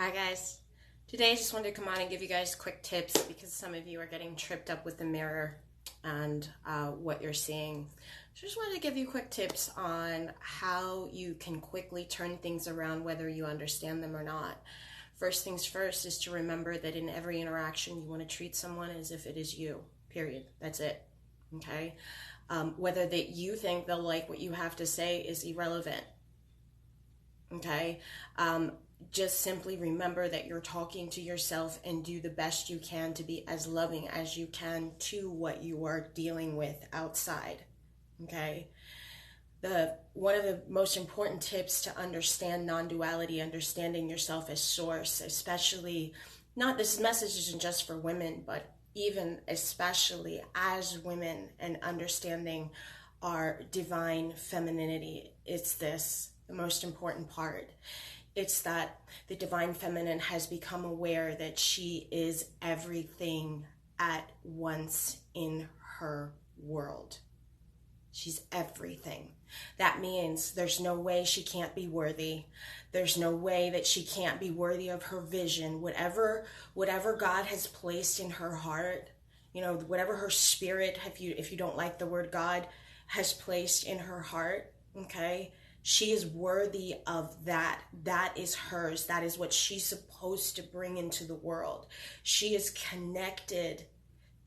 Hi guys. Today I just wanted to come on and give you guys quick tips because some of you are getting tripped up with the mirror and what you're seeing. So just wanted to give you quick tips on how you can quickly turn things around whether you understand them or not. First things first is to remember that in every interaction you want to treat someone as if it is you, period. That's it. Okay? Whether that you think they'll like what you have to say is irrelevant. Okay? Just simply remember that you're talking to yourself and do the best you can to be as loving as you can to what you are dealing with outside. Okay? One of the most important tips to understand non-duality, understanding yourself as source, especially, not this message isn't just for women, but even especially as women and understanding our divine femininity, it's this, the most important part. It's that the divine feminine has become aware that she is everything at once in her world. She's everything. That means there's no way she can't be worthy. There's no way that she can't be worthy of her vision. Whatever God has placed in her heart, whatever her spirit, if you don't like the word God, has placed in her heart, okay? She is worthy of that. That is hers. That is what she's supposed to bring into the world. She is connected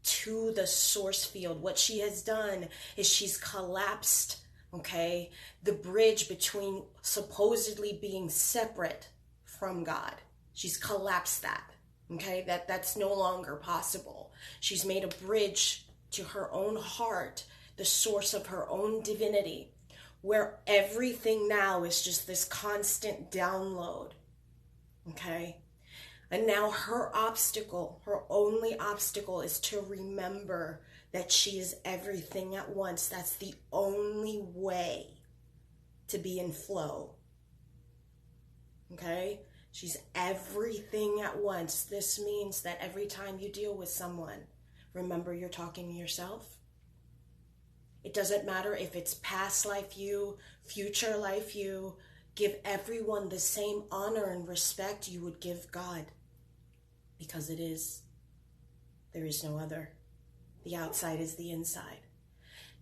to the source field. What she has done is she's collapsed, okay, the bridge between supposedly being separate from God. She's collapsed that, okay? That's no longer possible. She's made a bridge to her own heart, the source of her own divinity, where everything now is just this constant download, okay? And now her only obstacle is to remember that she is everything at once. That's the only way to be in flow, okay? She's everything at once. This means that every time you deal with someone, remember you're talking to yourself. It doesn't matter if it's past life you, future life you. Give everyone the same honor and respect you would give God. Because it is. There is no other. The outside is the inside.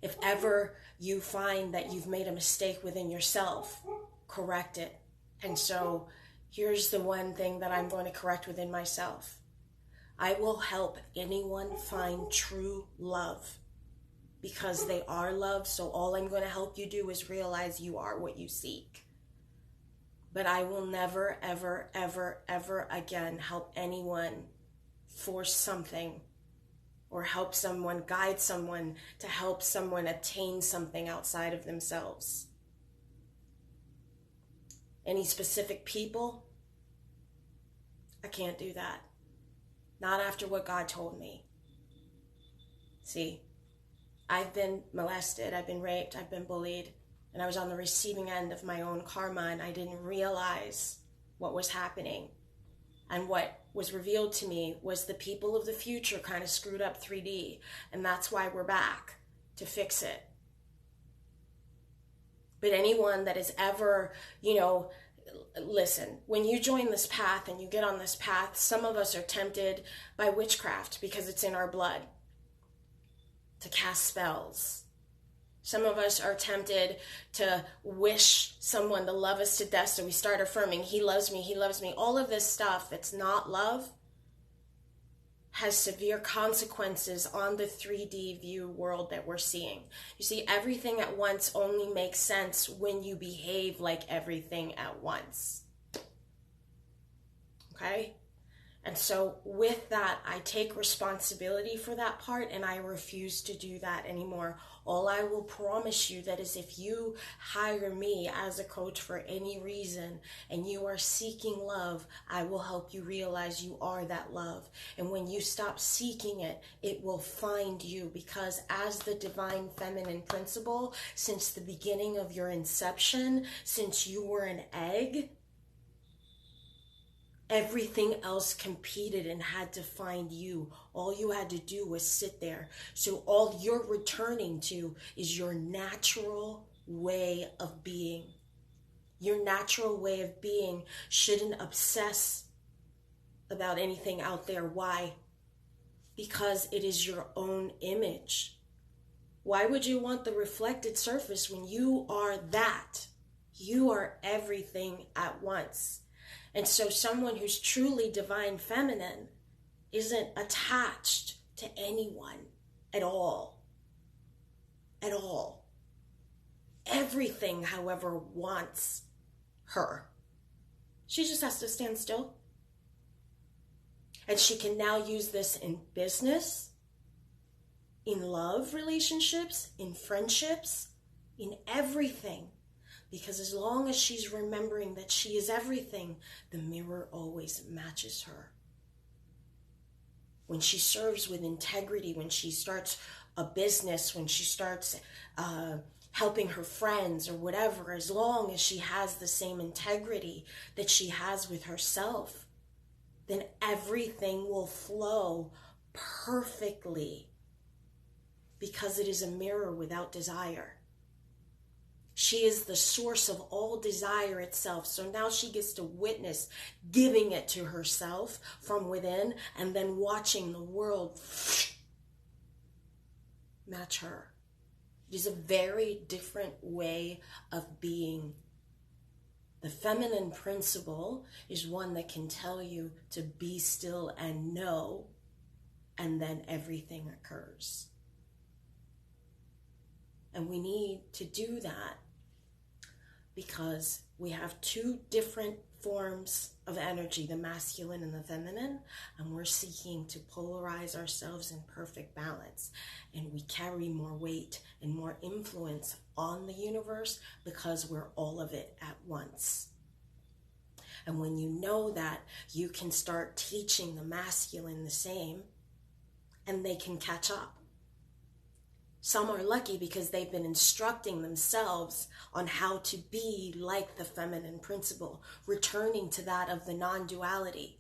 If ever you find that you've made a mistake within yourself, correct it. And so here's the one thing that I'm going to correct within myself. I will help anyone find true love. Because they are loved, so all I'm going to help you do is realize you are what you seek. But I will never, ever, ever, ever again help anyone force something or help someone, guide someone to help someone attain something outside of themselves. Any specific people, I can't do that. Not after what God told me. See? I've been molested, I've been raped, I've been bullied, and I was on the receiving end of my own karma, and I didn't realize what was happening. And what was revealed to me was the people of the future kind of screwed up 3D, and that's why we're back to fix it. But anyone that is ever, listen, when you join this path and you get on this path, some of us are tempted by witchcraft because it's in our blood. To cast spells. Some of us are tempted to wish someone to love us to death, so we start affirming, he loves me, he loves me. All of this stuff that's not love has severe consequences on the 3D view world that we're seeing. You see, everything at once only makes sense when you behave like everything at once. Okay? And so with that, I take responsibility for that part, and I refuse to do that anymore. All I will promise you that is if you hire me as a coach for any reason and you are seeking love, I will help you realize you are that love. And when you stop seeking it, it will find you, because as the divine feminine principle, since the beginning of your inception, since you were an egg, everything else competed and had to find you. All you had to do was sit there. So all you're returning to is your natural way of being. Your natural way of being shouldn't obsess about anything out there. Why? Because it is your own image. Why would you want the reflected surface when you are that? You are everything at once. And so someone who's truly divine feminine isn't attached to anyone at all. At all. Everything, however, wants her. She just has to stand still. And she can now use this in business, in love relationships, in friendships, in everything. Because as long as she's remembering that she is everything, the mirror always matches her. When she serves with integrity, when she starts a business, when she starts helping her friends or whatever, as long as she has the same integrity that she has with herself, then everything will flow perfectly because it is a mirror without desire. She is the source of all desire itself. So now she gets to witness giving it to herself from within and then watching the world match her. It is a very different way of being. The feminine principle is one that can tell you to be still and know, and then everything occurs. And we need to do that because we have two different forms of energy, the masculine and the feminine, and we're seeking to polarize ourselves in perfect balance. And we carry more weight and more influence on the universe because we're all of it at once. And when you know that, you can start teaching the masculine the same, and they can catch up. Some are lucky because they've been instructing themselves on how to be like the feminine principle, returning to that of the non-duality,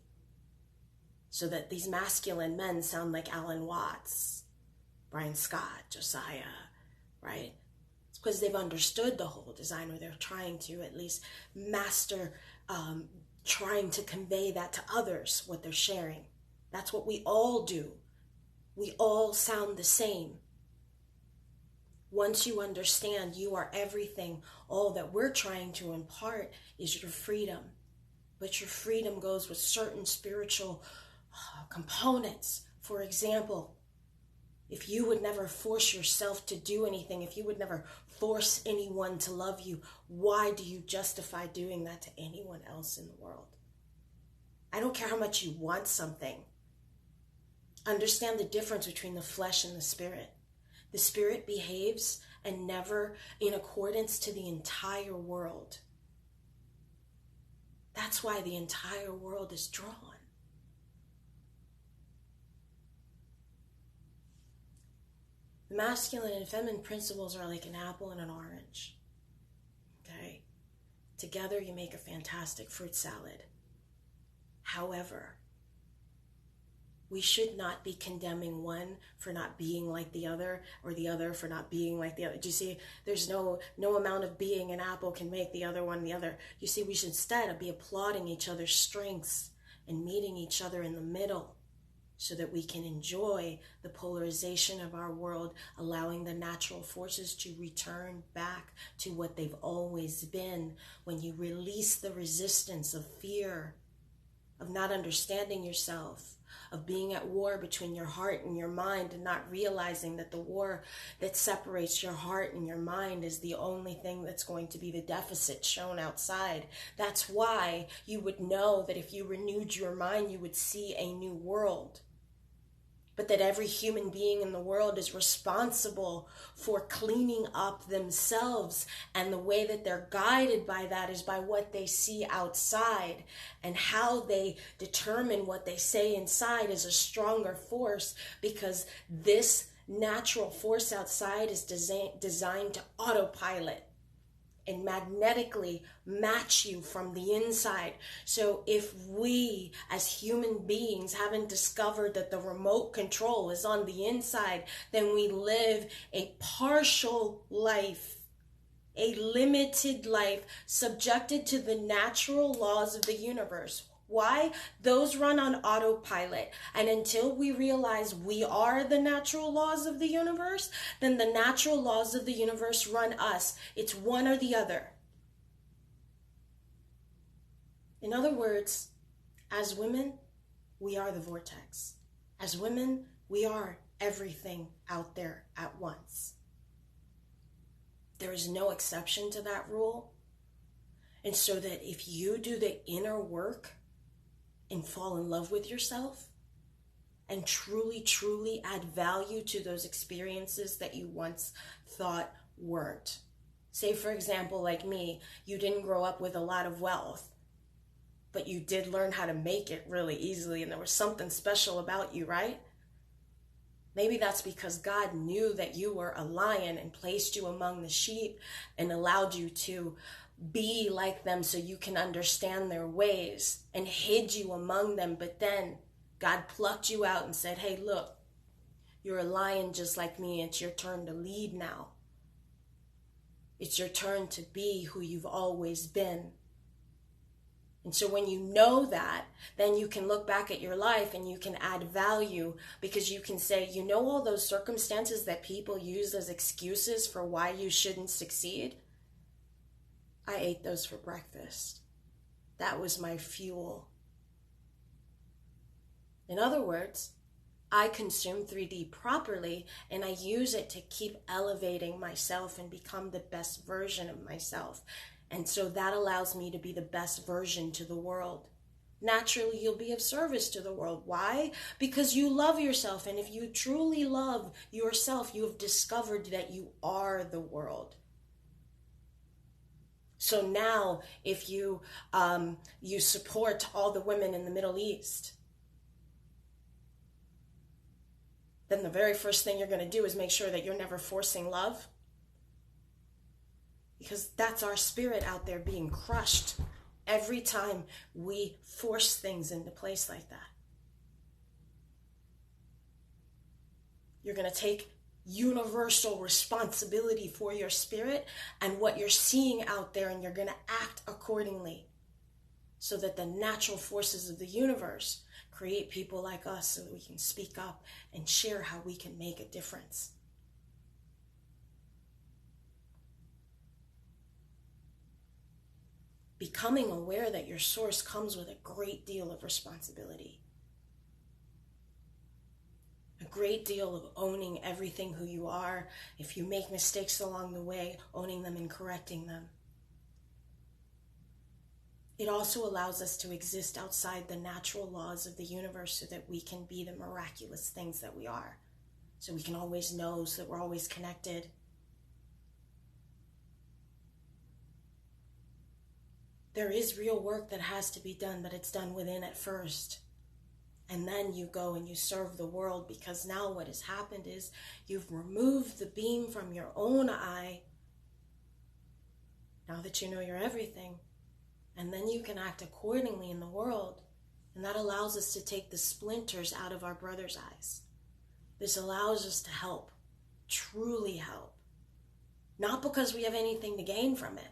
so that these masculine men sound like Alan Watts, Brian Scott, Josiah, right? It's because they've understood the whole design, or they're trying to at least master, trying to convey that to others, what they're sharing. That's what we all do. We all sound the same. Once you understand you are everything, all that we're trying to impart is your freedom. But your freedom goes with certain spiritual components. For example, if you would never force yourself to do anything, if you would never force anyone to love you, why do you justify doing that to anyone else in the world? I don't care how much you want something. Understand the difference between the flesh and the spirit. The spirit behaves and never in accordance to the entire world. That's why the entire world is drawn. The masculine and feminine principles are like an apple and an orange. Okay? Together you make a fantastic fruit salad. However, we should not be condemning one for not being like the other, or the other for not being like the other. Do you see? There's no amount of being an apple can make the other one the other. You see, we should instead be applauding each other's strengths and meeting each other in the middle so that we can enjoy the polarization of our world, allowing the natural forces to return back to what they've always been. When you release the resistance of fear, of not understanding yourself, of being at war between your heart and your mind, and not realizing that the war that separates your heart and your mind is the only thing that's going to be the deficit shown outside. That's why you would know that if you renewed your mind, you would see a new world. But that every human being in the world is responsible for cleaning up themselves. And the way that they're guided by that is by what they see outside. And how they determine what they say inside is a stronger force, because this natural force outside is designed to autopilot and magnetically match you from the inside. So if we as human beings haven't discovered that the remote control is on the inside, then we live a partial life a limited life subjected to the natural laws of the universe. Why? Those run on autopilot. And until we realize we are the natural laws of the universe, then the natural laws of the universe run us. It's one or the other. In other words, as women, we are the vortex. As women, we are everything out there at once. There is no exception to that rule. And so that if you do the inner work and fall in love with yourself and truly, truly add value to those experiences that you once thought weren't. Say, for example, like me, you didn't grow up with a lot of wealth, but you did learn how to make it really easily, and there was something special about you, right? Maybe that's because God knew that you were a lion and placed you among the sheep and allowed you to be like them so you can understand their ways, and hid you among them. But then God plucked you out and said, hey, look, you're a lion just like me. It's your turn to lead now. It's your turn to be who you've always been. And so when you know that, then you can look back at your life and you can add value, because you can say, you know, all those circumstances that people use as excuses for why you shouldn't succeed? I ate those for breakfast. That was my fuel. In other words, I consume 3D properly, and I use it to keep elevating myself and become the best version of myself. And so that allows me to be the best version to the world. Naturally, you'll be of service to the world. Why? Because you love yourself. And if you truly love yourself, you have discovered that you are the world. So now, if you support all the women in the Middle East, then the very first thing you're going to do is make sure that you're never forcing love. Because that's our spirit out there being crushed every time we force things into place like that. You're going to take universal responsibility for your spirit and what you're seeing out there, and you're going to act accordingly so that the natural forces of the universe create people like us so that we can speak up and share how we can make a difference. Becoming aware that your source comes with a great deal of responsibility. A great deal of owning everything who you are. If you make mistakes along the way, owning them and correcting them. It also allows us to exist outside the natural laws of the universe so that we can be the miraculous things that we are. So we can always know, so that we're always connected. There is real work that has to be done, but it's done within at first. And then you go and you serve the world, because now what has happened is you've removed the beam from your own eye. Now that you know you're everything. And then you can act accordingly in the world. And that allows us to take the splinters out of our brother's eyes. This allows us to help, truly help. Not because we have anything to gain from it.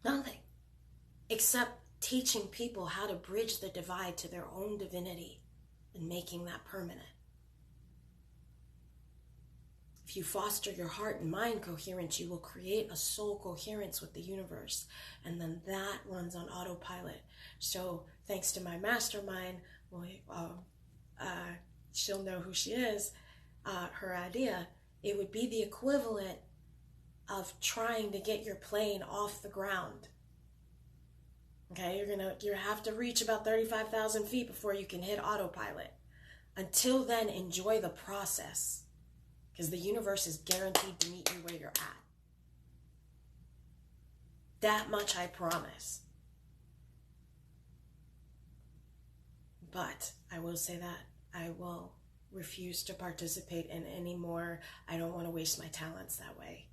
Nothing. Except teaching people how to bridge the divide to their own divinity and making that permanent. If you foster your heart and mind coherence, you will create a soul coherence with the universe. And then that runs on autopilot. So thanks to my mastermind, she'll know who she is, her idea, it would be the equivalent of trying to get your plane off the ground. Okay, you have to reach about 35,000 feet before you can hit autopilot. Until then, enjoy the process, because the universe is guaranteed to meet you where you're at. That much I promise. But I will say that I will refuse to participate in any more. I don't want to waste my talents that way.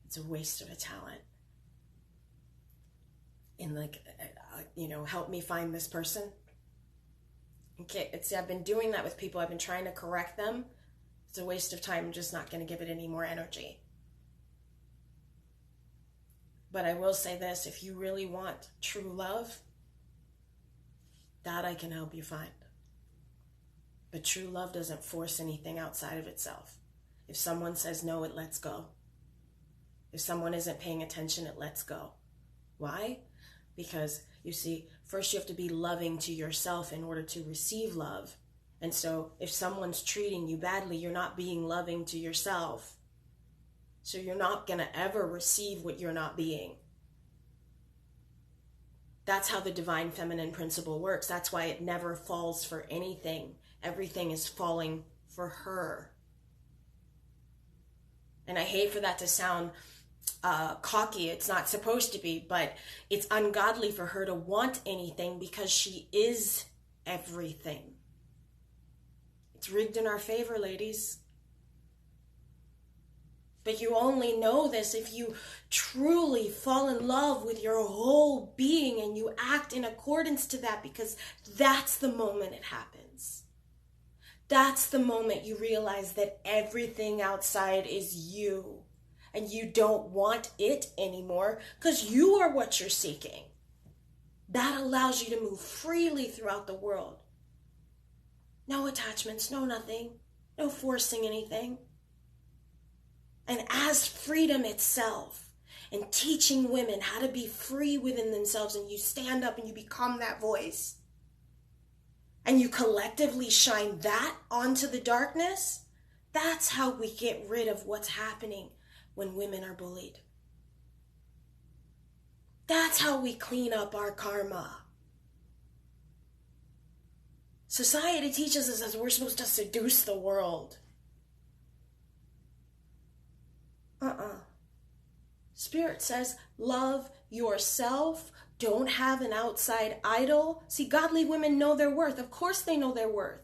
It's a waste of a talent. And help me find this person. Okay, I've been doing that with people. I've been trying to correct them. It's a waste of time. I'm just not going to give it any more energy. But I will say this, if you really want true love, that I can help you find. But true love doesn't force anything outside of itself. If someone says no, it lets go. If someone isn't paying attention, it lets go. Why? Because, you see, first you have to be loving to yourself in order to receive love. And so if someone's treating you badly, you're not being loving to yourself. So you're not going to ever receive what you're not being. That's how the divine feminine principle works. That's why it never falls for anything. Everything is falling for her. And I hate for that to sound cocky. It's not supposed to be, but it's ungodly for her to want anything because she is everything. It's rigged in our favor, ladies. But you only know this if you truly fall in love with your whole being and you act in accordance to that, because that's the moment it happens. That's the moment you realize that everything outside is you and you don't want it anymore because you are what you're seeking. That allows you to move freely throughout the world. No attachments, no nothing, no forcing anything. And as freedom itself, and teaching women how to be free within themselves, and you stand up and you become that voice, and you collectively shine that onto the darkness, that's how we get rid of what's happening when women are bullied. That's how we clean up our karma. Society teaches us that we're supposed to seduce the world. Spirit says, love yourself. Don't have an outside idol. See, godly women know their worth. Of course they know their worth.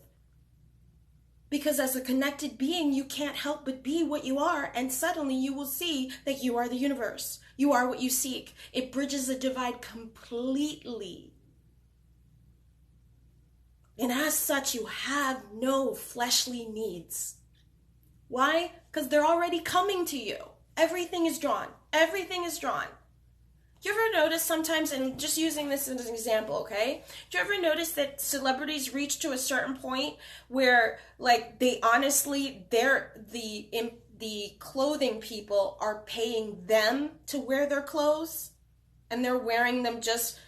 Because as a connected being, you can't help but be what you are. And suddenly you will see that you are the universe. You are what you seek. It bridges the divide completely. And as such, you have no fleshly needs. Why? Because they're already coming to you. Everything is drawn. Everything is drawn. Do you ever notice sometimes, and just using this as an example, okay? Do you ever notice that celebrities reach to a certain point where, like, they honestly, the clothing people are paying them to wear their clothes, and they're wearing them just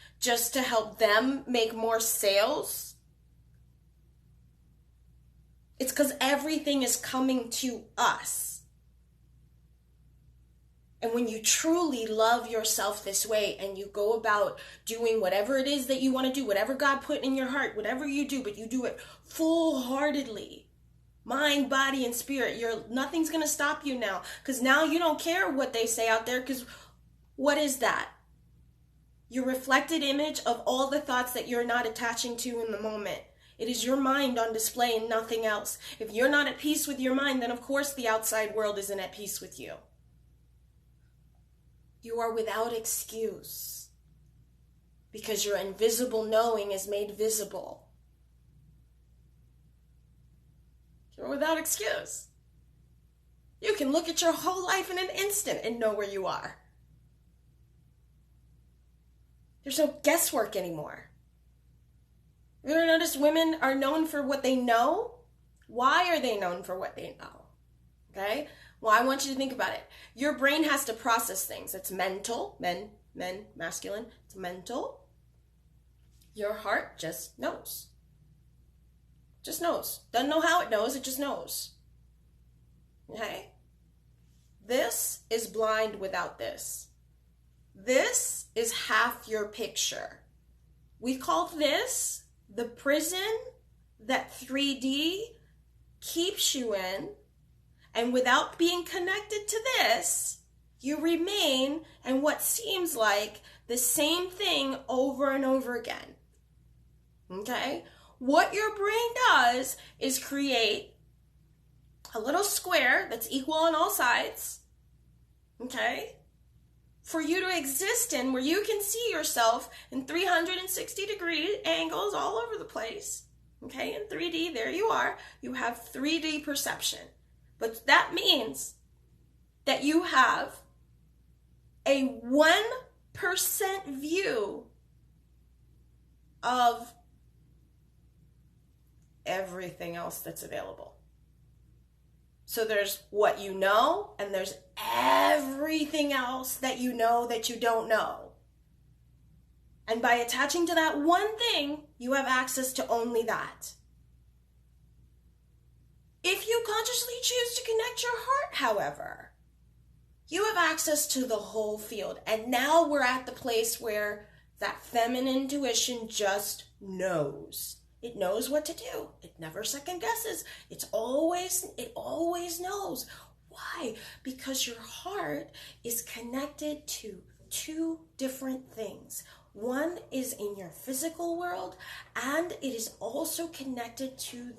to help them make more sales? It's because everything is coming to us. And when you truly love yourself this way and you go about doing whatever it is that you want to do, whatever God put in your heart, whatever you do, but you do it full-heartedly, mind, body, and spirit, nothing's going to stop you now. Because now you don't care what they say out there, because what is that? Your reflected image of all the thoughts that you're not attaching to in the moment. It is your mind on display and nothing else. If you're not at peace with your mind, then of course the outside world isn't at peace with you. You are without excuse because your invisible knowing is made visible. You're without excuse. You can look at your whole life in an instant and know where you are. There's no guesswork anymore. You ever notice women are known for what they know? Why are they known for what they know? Okay? Well, I want you to think about it. Your brain has to process things. It's mental. Men, masculine. It's mental. Your heart just knows. Just knows. Doesn't know how it knows. It just knows. Okay? This is blind without this. This is half your picture. We call this the prison that 3D keeps you in. And without being connected to this, you remain in what seems like the same thing over and over again. Okay? What your brain does is create a little square that's equal on all sides. Okay? For you to exist in, where you can see yourself in 360-degree angles all over the place. Okay? In 3D, there you are. You have 3D perception. But that means that you have a 1% view of everything else that's available. So there's what you know, and there's everything else that you know that you don't know. And by attaching to that one thing, you have access to only that. If you consciously choose to connect your heart, however, you have access to the whole field. And now we're at the place where that feminine intuition just knows. It knows what to do. It never second guesses. It always knows. Why? Because your heart is connected to two different things. One is in your physical world, and it is also connected to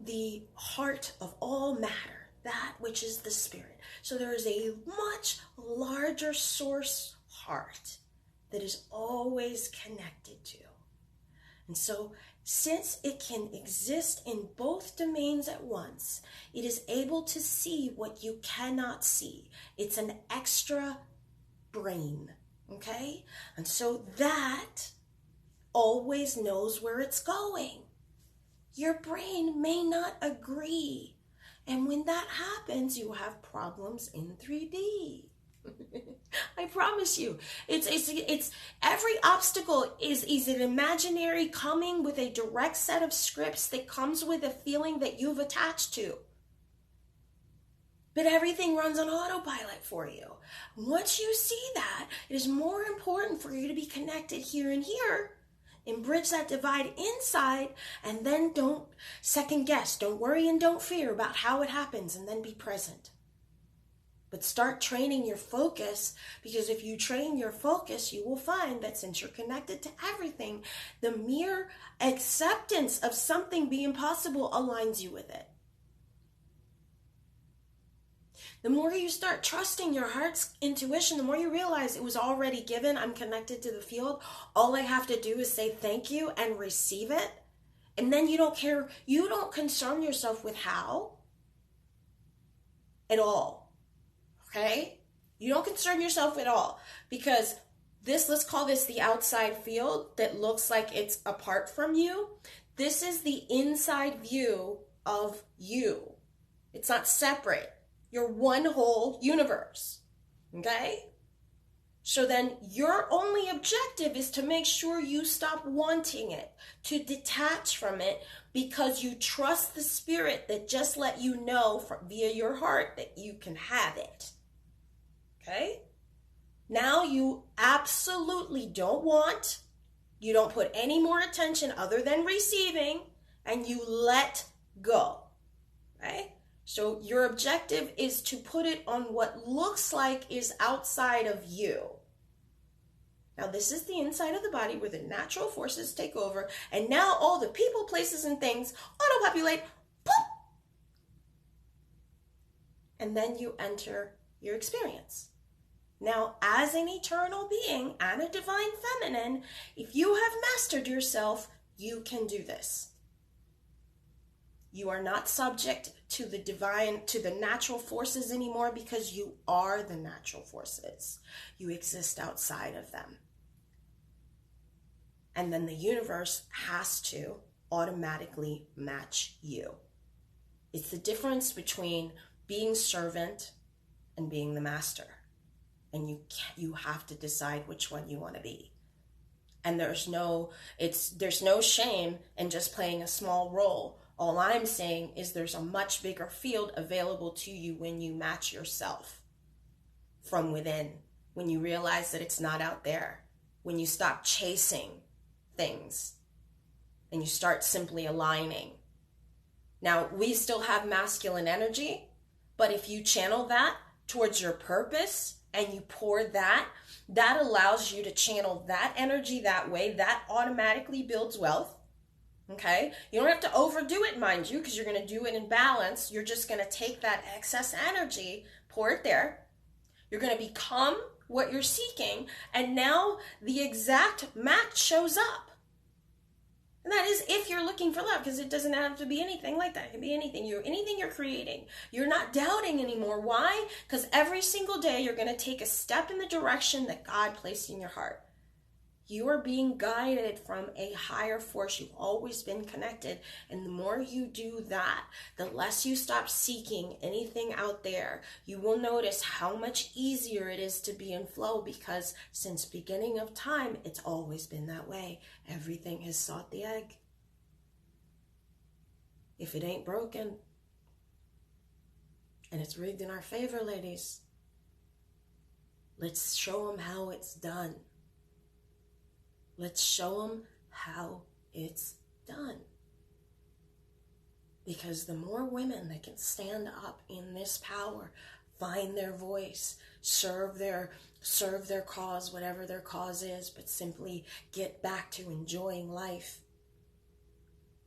the heart of all matter, that which is the spirit. So there is a much larger source heart that is always connected to. And so since it can exist in both domains at once, it is able to see what you cannot see. It's an extra brain, okay? And so that always knows where it's going. Your brain may not agree. And when that happens, you have problems in 3D. I promise you. It's every obstacle is an imaginary coming with a direct set of scripts that comes with a feeling that you've attached to. But everything runs on autopilot for you. Once you see that, it is more important for you to be connected here and here and bridge that divide inside, and then don't second guess. Don't worry and don't fear about how it happens, and then be present. But start training your focus, because if you train your focus, you will find that since you're connected to everything, the mere acceptance of something being possible aligns you with it. The more you start trusting your heart's intuition, the more you realize it was already given. I'm connected to the field. All I have to do is say thank you and receive it. And then you don't care. You don't concern yourself with how at all. Okay? You don't concern yourself at all, because this, let's call this the outside field that looks like it's apart from you. This is the inside view of you. It's not separate. You're one whole universe. Okay? So then your only objective is to make sure you stop wanting it, to detach from it, because you trust the spirit that just let you know via your heart that you can have it. Okay? Now you absolutely don't want, you don't put any more attention other than receiving, and you let go. Okay? So your objective is to put it on what looks like is outside of you. Now this is the inside of the body where the natural forces take over, and now all the people, places, and things auto-populate, poof! And then you enter your experience. Now, as an eternal being and a divine feminine, if you have mastered yourself, you can do this. You are not subject to the divine, to the natural forces anymore, because you are the natural forces. You exist outside of them. And then the universe has to automatically match you. It's the difference between being servant and being the master. And you have to decide which one you want to be. And there's no shame in just playing a small role. All I'm saying is there's a much bigger field available to you when you match yourself from within, when you realize that it's not out there, when you stop chasing things and you start simply aligning. Now, we still have masculine energy, but if you channel that towards your purpose and you pour that allows you to channel that energy that way. That automatically builds wealth. Okay? You don't have to overdo it, mind you, because you're going to do it in balance. You're just going to take that excess energy, pour it there. You're going to become what you're seeking, and now the exact match shows up. And that is if you're looking for love, because it doesn't have to be anything like that. It can be anything. Anything you're creating. You're not doubting anymore. Why? Because every single day you're going to take a step in the direction that God placed in your heart. You are being guided from a higher force. You've always been connected. And the more you do that, the less you stop seeking anything out there. You will notice how much easier it is to be in flow, because since beginning of time, it's always been that way. Everything has sought the egg. If it ain't broken, and it's rigged in our favor, ladies, let's show them how it's done. Let's show them how it's done. Because the more women that can stand up in this power, find their voice, serve their cause, whatever their cause is, but simply get back to enjoying life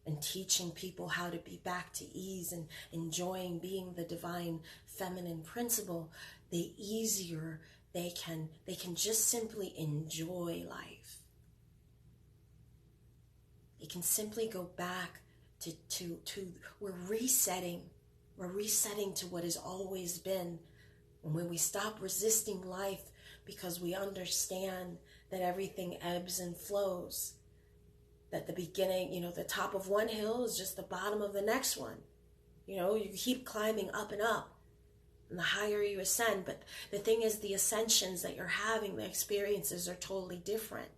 and teaching people how to be back to ease and enjoying being the divine feminine principle, the easier they can just simply enjoy life. They can simply go back to we're resetting to what has always been. And when we stop resisting life, because we understand that everything ebbs and flows, that the beginning, the top of one hill is just the bottom of the next one. You keep climbing up and up, and the higher you ascend. But the thing is, the ascensions that you're having, the experiences are totally different.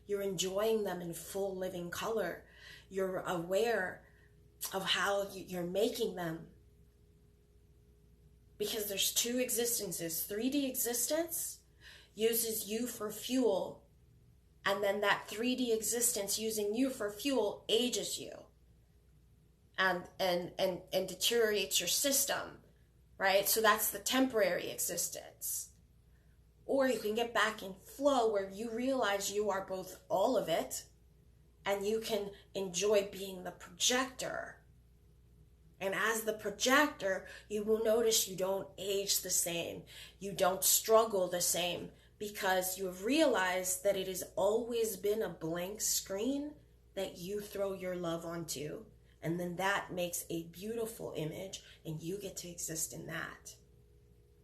You're enjoying them in full living color. You're aware of how you're making them. Because there's two existences. 3D existence uses you for fuel, and then that 3D existence using you for fuel ages you and deteriorates your system, right? So that's the temporary existence. Or you can get back in flow where you realize you are both all of it, and you can enjoy being the projector. And as the projector, you will notice you don't age the same. You don't struggle the same, because you have realized that it has always been a blank screen that you throw your love onto. And then that makes a beautiful image, and you get to exist in that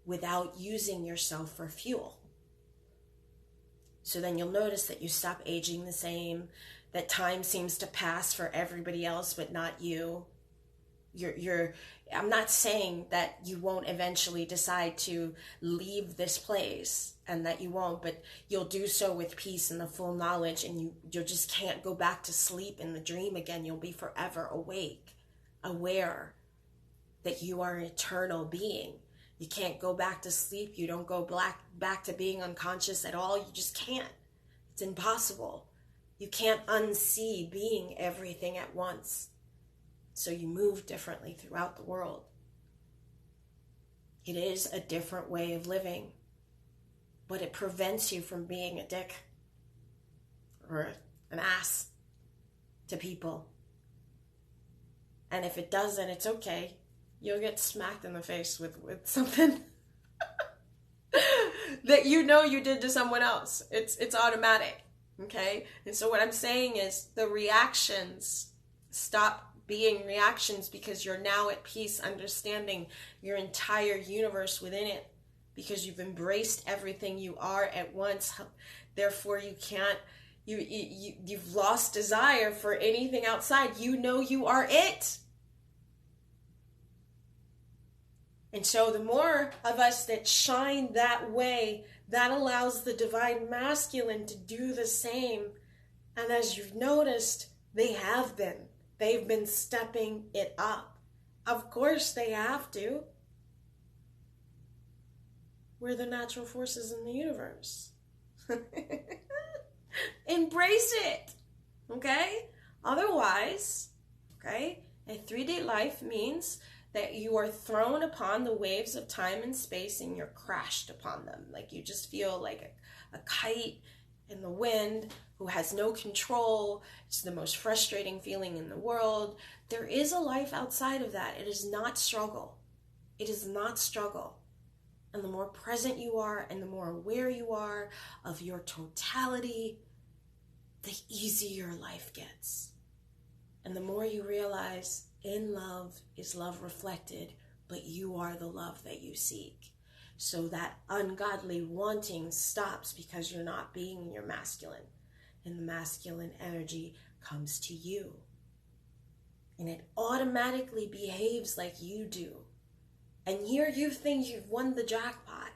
without using yourself for fuel. So then you'll notice that you stop aging the same, that time seems to pass for everybody else but not you. I'm not saying that you won't eventually decide to leave this place, and that you won't, but you'll do so with peace and the full knowledge, and you just can't go back to sleep in the dream again. You'll be forever awake, aware that you are an eternal being. You can't go back to sleep. You don't go back to being unconscious at all. You just can't. It's impossible. You can't unsee being everything at once. So you move differently throughout the world. It is a different way of living, but it prevents you from being a dick or an ass to people. And if it doesn't, it's okay. You'll get smacked in the face with something that you did to someone else. It's automatic, okay? And so what I'm saying is the reactions stop being reactions, because you're now at peace, understanding your entire universe within it, because you've embraced everything you are at once. Therefore, you can't, you've lost desire for anything outside. You are it. And so the more of us that shine that way, that allows the divine masculine to do the same. And as you've noticed, they've been stepping it up. Of course they have to. We're the natural forces in the universe. Embrace it, okay? Otherwise, okay, a 3D life means that you are thrown upon the waves of time and space, and you're crashed upon them. Like you just feel like a kite in the wind who has no control. It's the most frustrating feeling in the world. There is a life outside of that. It is not struggle. It is not struggle. And the more present you are, and the more aware you are of your totality, the easier life gets. And the more you realize in love is love reflected, but you are the love that you seek. So that ungodly wanting stops because you're not being your masculine. And the masculine energy comes to you. And it automatically behaves like you do. And here you think you've won the jackpot.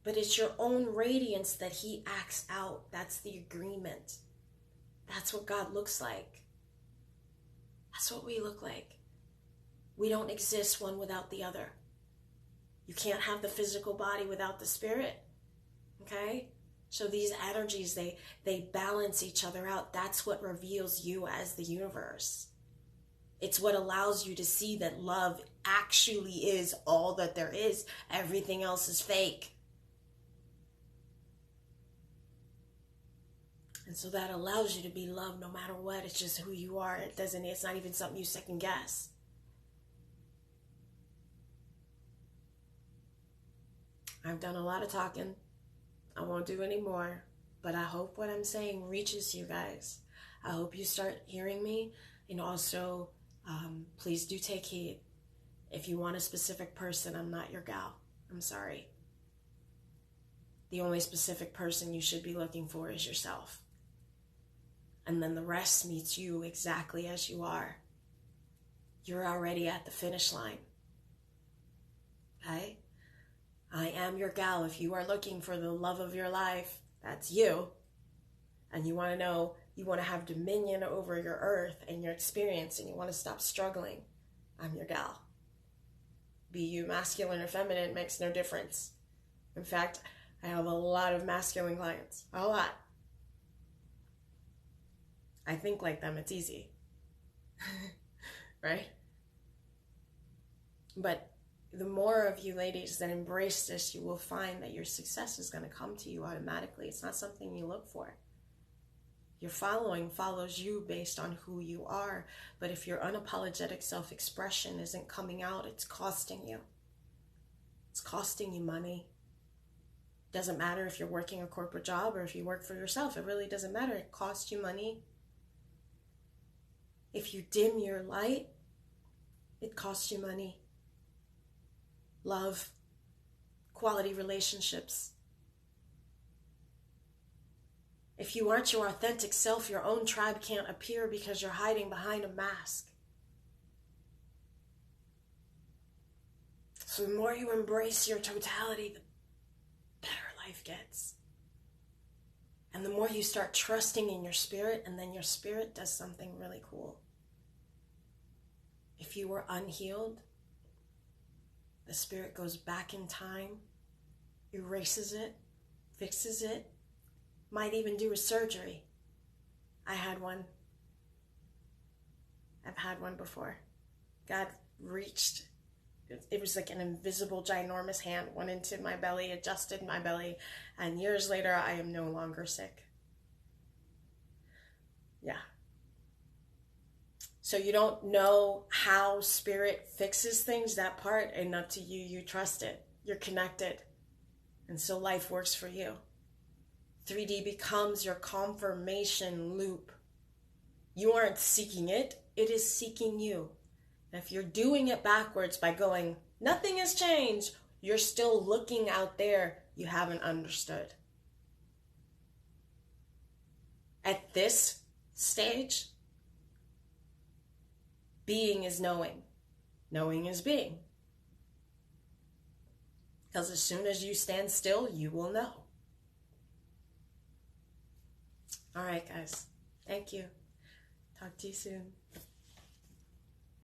But it's your own radiance that he acts out. That's the agreement. That's what God looks like. That's what we look like. We don't exist one without the other. You can't have the physical body without the spirit. Okay? So these energies, they balance each other out. That's what reveals you as the universe. It's what allows you to see that love actually is all that there is. Everything else is fake. And so that allows you to be loved no matter what. It's just who you are. It's not even something you second guess. I've done a lot of talking. I won't do any more. But I hope what I'm saying reaches you guys. I hope you start hearing me. And also, please do take heed. If you want a specific person, I'm not your gal. I'm sorry. The only specific person you should be looking for is yourself. And then the rest meets you exactly as you are. You're already at the finish line. Okay? I am your gal. If you are looking for the love of your life, that's you. And you want to know, you want to have dominion over your earth and your experience, and you want to stop struggling, I'm your gal. Be you masculine or feminine makes no difference. In fact, I have a lot of masculine clients. A lot. I think like them, it's easy. Right? But the more of you ladies that embrace this, you will find that your success is going to come to you automatically. It's not something you look for. Your following follows you based on who you are. But if your unapologetic self-expression isn't coming out, it's costing you. It's costing you money. Doesn't matter if you're working a corporate job or if you work for yourself. It really doesn't matter. It costs you money. If you dim your light, it costs you money. Love, quality relationships. If you aren't your authentic self, your own tribe can't appear because you're hiding behind a mask. So the more you embrace your totality, the better life gets. And the more you start trusting in your spirit, and then your spirit does something really cool. If you were unhealed, the spirit goes back in time, erases it, fixes it, might even do a surgery. I had one. I've had one before. God reached, it was like an invisible, ginormous hand, went into my belly, adjusted my belly, and years later, I am no longer sick. Yeah. So you don't know how spirit fixes things, that part, and up to you. You trust it. You're connected. And so life works for you. 3D becomes your confirmation loop. You aren't seeking it. It is seeking you. And if you're doing it backwards by going, nothing has changed, you're still looking out there. You haven't understood. At this stage, being is knowing. Knowing is being. Because as soon as you stand still, you will know. All right, guys. Thank you. Talk to you soon.